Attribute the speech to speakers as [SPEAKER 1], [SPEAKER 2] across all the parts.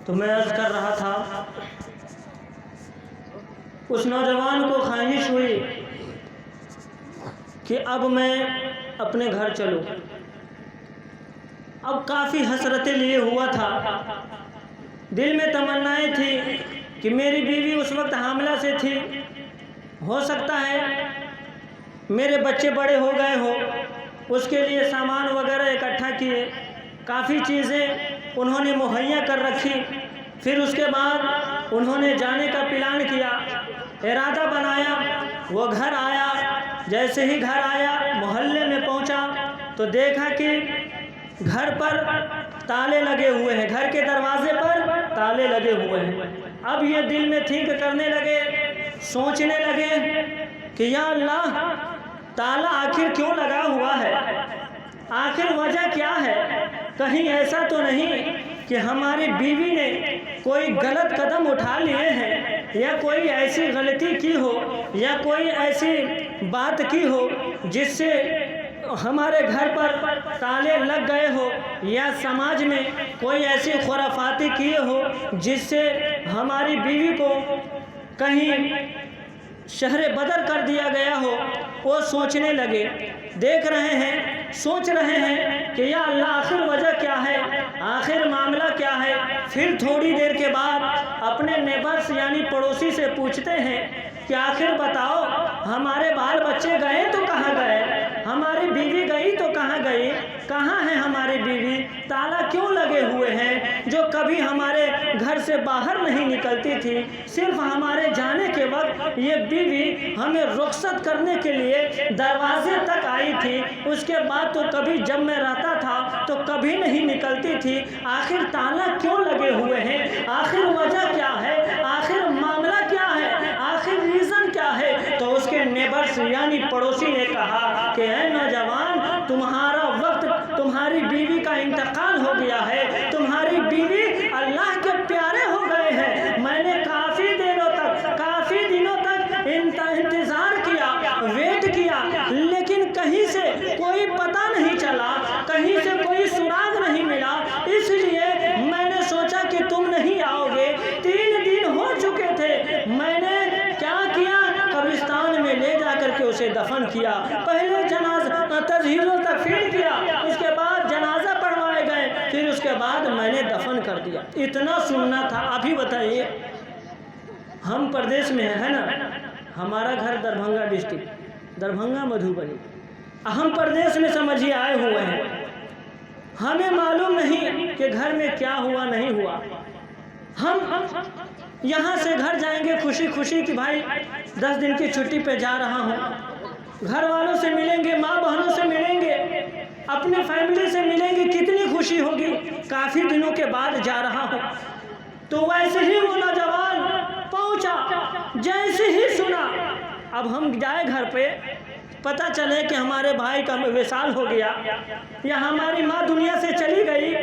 [SPEAKER 1] تو میں عرض کر رہا تھا، اس نوجوان کو خواہش ہوئی کہ اب میں اپنے گھر چلوں۔ اب کافی حسرتیں لیے ہوا تھا، دل میں تمنائیں تھی کہ میری بیوی اس وقت حاملہ سے تھی، ہو سکتا ہے میرے بچے بڑے ہو گئے ہو، اس کے لیے سامان وغیرہ اکٹھا کیے، کافی چیزیں انہوں نے مہیا کر رکھی۔ پھر اس کے بعد انہوں نے جانے کا پلان کیا، ارادہ بنایا، وہ گھر آیا۔ جیسے ہی گھر آیا، محلے میں پہنچا تو دیکھا کہ گھر پر تالے لگے ہوئے ہیں، گھر کے دروازے پر تالے لگے ہوئے ہیں۔ اب یہ دل میں تھنک کرنے لگے، سوچنے لگے کہ یا اللہ، تالا آخر کیوں لگا ہوا ہے، آخر وجہ کیا ہے؟ کہیں ایسا تو نہیں کہ ہماری بیوی نے کوئی غلط قدم اٹھا لیے ہیں، یا کوئی ایسی غلطی کی ہو، یا کوئی ایسی بات کی ہو جس سے ہمارے گھر پر تالے لگ گئے ہو، یا سماج میں کوئی ایسی خرافاتی کیے ہو جس سے ہماری بیوی کو کہیں شہر بدر کر دیا گیا ہو۔ وہ سوچنے لگے، دیکھ رہے ہیں، سوچ رہے ہیں کہ یا اللہ، آخر وجہ کیا ہے، آخر معاملہ کیا ہے۔ پھر تھوڑی دیر کے بعد اپنے نیبرس یعنی پڑوسی سے پوچھتے ہیں کہ آخر بتاؤ، ہمارے بال بچے گئے تو کہاں گئے، ہماری بیوی گئی تو کہاں گئی، کہاں ہے ہماری بیوی، تالا کیوں لگے ہوئے ہیں؟ جو کبھی ہمارے گھر سے باہر نہیں نکلتی تھی، صرف ہمارے جانے کے وقت یہ بیوی ہمیں رخصت کرنے کے لیے دروازے تک آئی تھی، اس کے بعد تو کبھی جب میں رہتا تھا تو کبھی نہیں نکلتی تھی۔ آخر تالا کیوں لگے ہوئے ہیں، آخر وجہ کیا ہے، آخر معاملہ کیا ہے، آخر ریزن کیا ہے؟ تو اس کے نیبرس یعنی پڑوسی نے کہا کہ اے نوجوان، تمہارا وقت، تمہاری بیوی کا انتقال ہو گیا ہے، تمہاری بیوی اللہ کے پیارے ہو گئے ہیں۔ میں نے کافی دنوں تک انتظار کیا، ویٹ کیا، لیکن کہیں سے کوئی پتہ نہیں چلا، کہیں سے کوئی سراغ نہیں ملا، اس لیے میں نے سوچا کہ تم نہیں آؤ گے۔ 3 دن ہو چکے تھے، میں نے کیا کیا، قبرستان میں لے جا کر کے اسے دفن کیا۔ پہلے جنازہ تجہیز و تکفین کیا، اس کے بعد جنازہ پڑھوائے گئے، پھر اس کے بعد میں نے دفن کر دیا۔ اتنا سننا تھا۔ ابھی بتائیے، ہم پردیش میں ہیں نا، ہمارا گھر دربھنگا ڈسٹرکٹ، دربھنگا مدھوبنی، ہم پردیش میں سمجھیے آئے ہوئے ہیں، ہمیں معلوم نہیں کہ گھر میں کیا ہوا نہیں ہوا۔ ہم یہاں سے گھر جائیں گے خوشی خوشی کہ بھائی 10 دن کی چھٹی پہ جا رہا ہوں، گھر والوں سے ملیں گے، ماں بہنوں سے ملیں گے، اپنے فیملی سے ملیں گے، کتنی خوشی ہوگی، کافی دنوں کے بعد جا رہا ہوں۔ تو ویسے ہی وہ نوجوان پہنچا، جیسے ہی سنا، اب ہم جائے گھر پہ، پتہ چلے کہ ہمارے بھائی کا وصال ہو گیا یا ہماری ماں دنیا سے چلی گئی،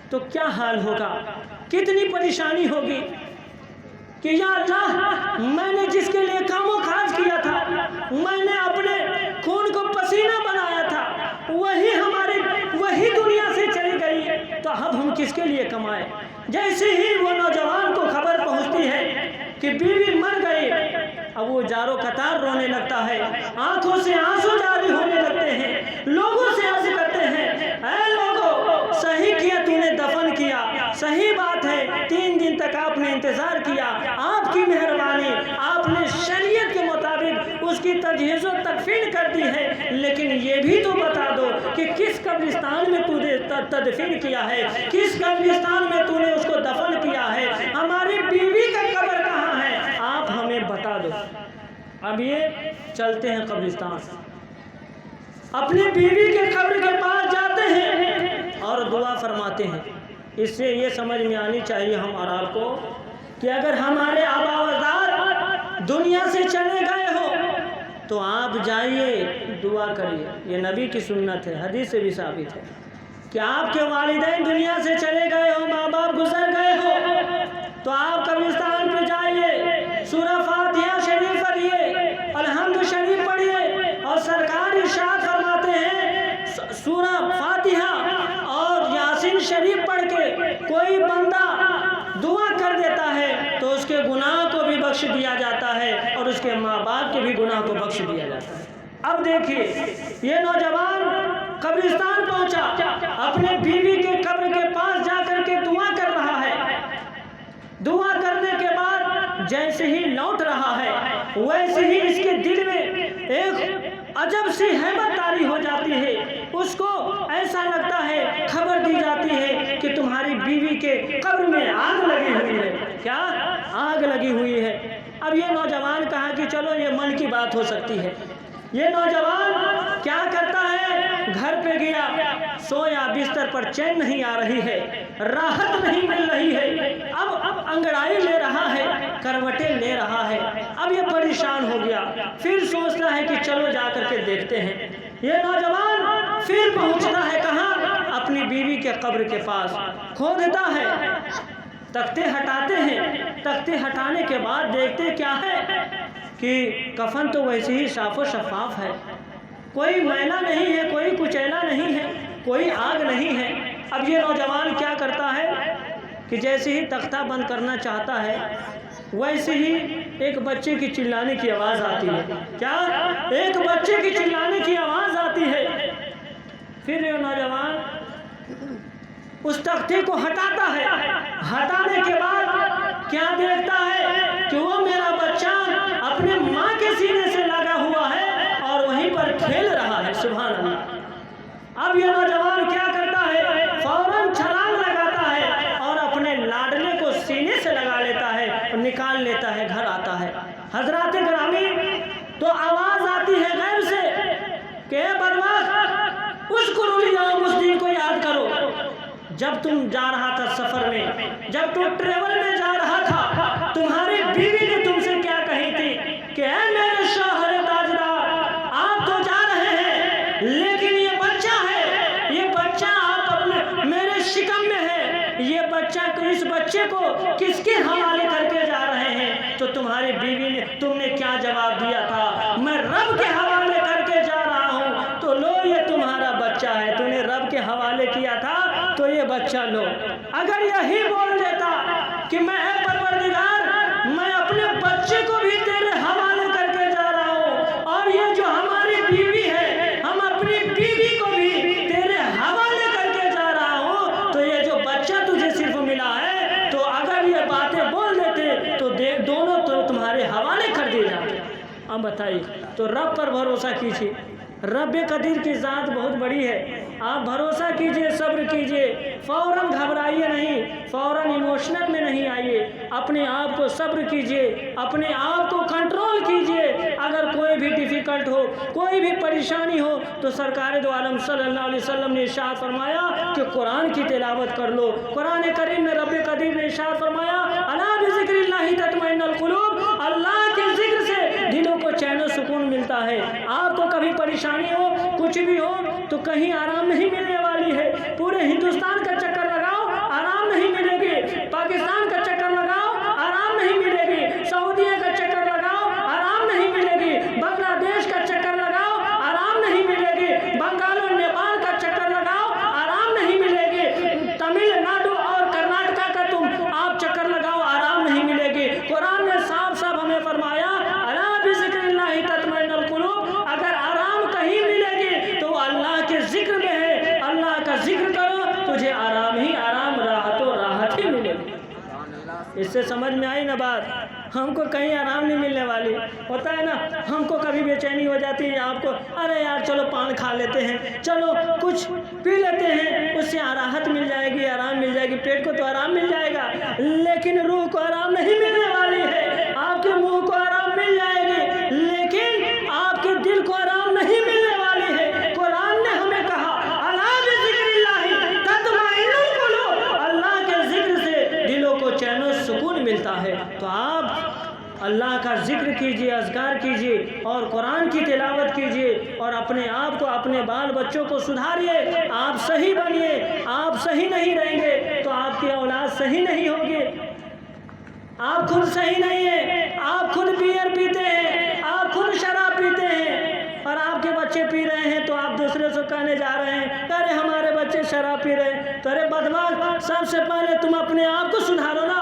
[SPEAKER 1] تو کیا حال ہوگا، کتنی پریشانی ہوگی کہ یا اللہ، میں نے جس کے لیے کام و کاج کیا تھا، میں نے اپنے خون کو پسینہ بنایا تھا، وہی دنیا سے چلی گئی، تو اب ہم کس کے لیے کمائیں؟ جیسے ہی وہ نوجوان کو خبر پہنچتی ہے کہ بیوی مر گئی، اب وہ جارو قطار رونے لگتا ہے، آنکھوں سے آنسو جاری ہونے لگتے ہیں، لوگوں سے عرض کرتے ہیں، اے لوگوں، صحیح کیا تو نے دفن کیا، صحیح بات ہے، 3 دن تک آپ نے انتظار کیا، آپ کی مہربانی، آپ نے شریعت کے مطابق اس کی تجہیز و تکفین کر دی ہے، لیکن یہ بھی تو بتا دو کہ کس قبرستان میں تو نے تدفین کیا ہے، کس قبرستان میں تو نے اس کو دفن کیا ہے، ہماری بیوی کا قبر کہاں ہے، آپ ہمیں بتا دو۔ اب یہ چلتے ہیں قبرستان، اپنی بیوی کے قبر کے پاس جاتے ہیں اور دعا فرماتے ہیں۔ اس سے یہ سمجھ میں آنی چاہیے ہم اور آپ کو کہ اگر ہمارے آبا و اجداد دنیا سے چلے گئے ہو تو آپ جائیے، دعا کریے۔ یہ نبی کی سنت ہے، حدیث سے بھی ثابت ہے کہ آپ کے والدین دنیا سے چلے گئے ہو، ماں باپ گزر گئے ہو، تو آپ قبرستان پہ جائیے، سورہ فاتحہ شریف پڑھیے، الحمد شریف پڑھیے، اور سرکار ارشاد فرماتے ہیں سورہ فاتحہ اور یاسین شریف پڑھ کے کوئی بندہ بخش دیا جاتا ہے اور اس کے ماں باپ کے بھی گناہ کو بخش دیا جاتا ہے۔ اب دیکھیے یہ نوجوان قبرستان پہنچا، اپنے بیوی کے قبر کے پاس جا کر کے دعا کر رہا ہے۔ دعا کرنے کے بعد جیسے ہی لوٹ رہا ہے ویسے ہی اس کے دل میں ایک عجب سی ہیبت طاری ہو جاتی ہے۔ اس کو ایسا لگتا ہے، خبر دی جاتی ہے کہ تمہاری بیوی کے قبر میں آگ لگی ہوئی ہے۔ کیا آگ لگی ہوئی ہے؟ اب یہ نوجوان کہا کہ چلو یہ من کی بات ہو سکتی ہے۔ یہ نوجوان کیا کرتا ہے، گھر پہ گیا، سویا، بستر پر چین نہیں آ رہی ہے، راحت نہیں مل رہی ہے، اب انگڑائی لے رہا ہے، کروٹیں لے رہا ہے، اب یہ پریشان ہو گیا۔ پھر سوچتا ہے کہ چلو جا کر کے دیکھتے ہیں۔ یہ نوجوان پھر پہنچتا ہے کہاں؟ اپنی بیوی کے قبر کے پاس، کھودتا ہے، تختے ہٹاتے ہیں۔ تختے ہٹانے کے بعد دیکھتے کیا ہے کہ کفن تو ویسے ہی صاف و شفاف ہے، کوئی میلا نہیں ہے، کوئی کچیلا نہیں ہے، کوئی آگ نہیں ہے۔ اب یہ نوجوان کیا کرتا ہے کہ جیسے ہی تختہ بند کرنا چاہتا ہے ویسے ہی ایک بچے کی چلانے کی آواز آتی ہے۔ کیا؟ ایک بچے کی چلانے کی آواز آتی ہے۔ پھر یہ نوجوان اس تختے کو ہٹاتا ہے۔ ہٹانے کے بعد کیا دیکھتا ہے کہ وہ میرا بچہ اپنے ماں کے سینے سے لگا ہوا ہے اور وہیں پر کھیل رہا ہے۔ سبحان اللہ۔ اب یہ نوجوان کیا کرتا ہے، فوراً چھلانگ لگاتا ہے اور اپنے لاڈلے کو سینے سے لگا لیتا ہے اور نکال لیتا ہے، گھر آتا ہے۔ حضرات گرامی، تو آواز آتی ہے غیب سے کہ اے بدبخت، اذکروا الیوم، اس دن کو یاد کرو جب تم جا رہا تھا سفر میں، جب تم ٹریول میں جا رہا تھا، تمہاری بیوی نے تم سے کیا کہی تھی کہ اے میرے شوہر تاجدار، آپ تو جا رہے ہیں لیکن یہ بچہ ہے، یہ بچہ آپ اپنے میرے شکم میں ہے، یہ بچہ، اس بچے کو کس کے حوالے کر کے جا رہے ہیں؟ تو تمہاری بیوی نے، تم نے کیا جواب دیا تھا؟ میں رب کے حوالے کر کے جا رہا ہوں۔ تو لو یہ تمہارا بچہ ہے، تو نے رب کے حوالے کیا تھا تو یہ بچہ لو۔ اگر یہی بول دیتا کہ میں اے پروردگار، میں اپنے بچے کو بھی تیرے حوالے کر کے جا رہا ہوں، اور یہ جو ہماری بیوی ہے، ہم اپنی بیوی کو بھی تیرے حوالے کر کے جا رہا ہوں، تو یہ جو بچہ تجھے صرف ملا ہے، تو اگر یہ باتیں بول دیتے تو دونوں تو تمہارے حوالے کر دیے جاتے۔ اب بتائیے، تو رب پر بھروسہ کیجیے، رب قدیر کی ذات بہت بڑی ہے۔ آپ بھروسہ کیجئے، صبر کیجئے، فوراً گھبرائیے نہیں، فوراً ایموشنل میں نہیں آئیے، اپنے آپ کو صبر کیجئے، اپنے آپ کو کنٹرول کیجئے۔ اگر کوئی بھی ڈیفیکلٹ ہو، کوئی بھی پریشانی ہو، تو سرکار دو عالم صلی اللہ علیہ وسلم نے ارشاد فرمایا کہ قرآن کی تلاوت کر لو۔ قرآن کریم میں رب قدیر نے ارشاد فرمایا الا بذکر اللہ تطمئن القلوب، اللہ کے ذکر سے دلوں کو چین و سکون ملتا ہے۔ آپ کو کبھی پریشانی ہو، کچھ بھی ہو، تو کہیں آرام نہیں ملنے والی ہے۔ پورے ہندوستان کا چکر لگاؤ، آرام نہیں ملے گی، پاکستان کا چکر لگاؤ، آرام نہیں ملے گی، سعودیہ کا چکر لگاؤ، آرام نہیں ملے گی، بنگلہ دیش کا چکر لگاؤ، آرام نہیں ملے گی، بنگال اور نیپال کا چکر لگاؤ، آرام نہیں ملے گی، تمل ناڈو اور کرناٹکا کا تم آپ چکر لگاؤ، آرام نہیں ملے گی۔ قرآن نے صاف صاف ہمیں فرمایا الا بذکر اللہ تطمئن القلوب، اگر آرام کہیں ملے گی تو اللہ کے ذکر میں ہے، اللہ کا ذکر کرو، تجھے آرام ہی آرام، راحت و راحت ہی ملے گی۔ اس سے سمجھ میں آئی نا بات؟ ہم کو کہیں آرام نہیں ملنے والی، ہوتا ہے نا، ہم کو کبھی بے چینی ہو جاتی ہے، آپ کو ارے یار چلو پان کھا لیتے ہیں، چلو کچھ پی لیتے ہیں، اس سے راحت مل جائے گی، آرام مل جائے گی، پیٹ کو تو آرام مل جائے گا، لیکن روح کو آرام نہیں ملنے والی ہے۔ آپ کے منہ کو آرام مل جائے گی لیکن آپ کے دل کو آرام نہیں ملنے والی ہے۔ قرآن نے ہمیں کہا الا بذکر اللہ تطمئن القلوب، اللہ کے ذکر سے دلوں کو چین و سکون ملتا ہے۔ تو آپ اللہ کا ذکر کیجئے، اذکار کیجئے اور قرآن کی تلاوت کیجئے اور اپنے آپ کو، اپنے بال بچوں کو سدھاریے۔ آپ صحیح بنیے، آپ صحیح نہیں رہیں گے تو آپ کی اولاد صحیح نہیں ہوگی۔ آپ خود صحیح نہیں ہیں، آپ خود بیئر پیتے ہیں، آپ خود شراب پیتے ہیں اور آپ کے بچے پی رہے ہیں تو آپ دوسرے سے کہنے جا رہے ہیں ارے ہمارے بچے شراب پی رہے ہیں۔ تو ارے بدبخت، سب سے پہلے تم اپنے آپ کو سدھارو نا،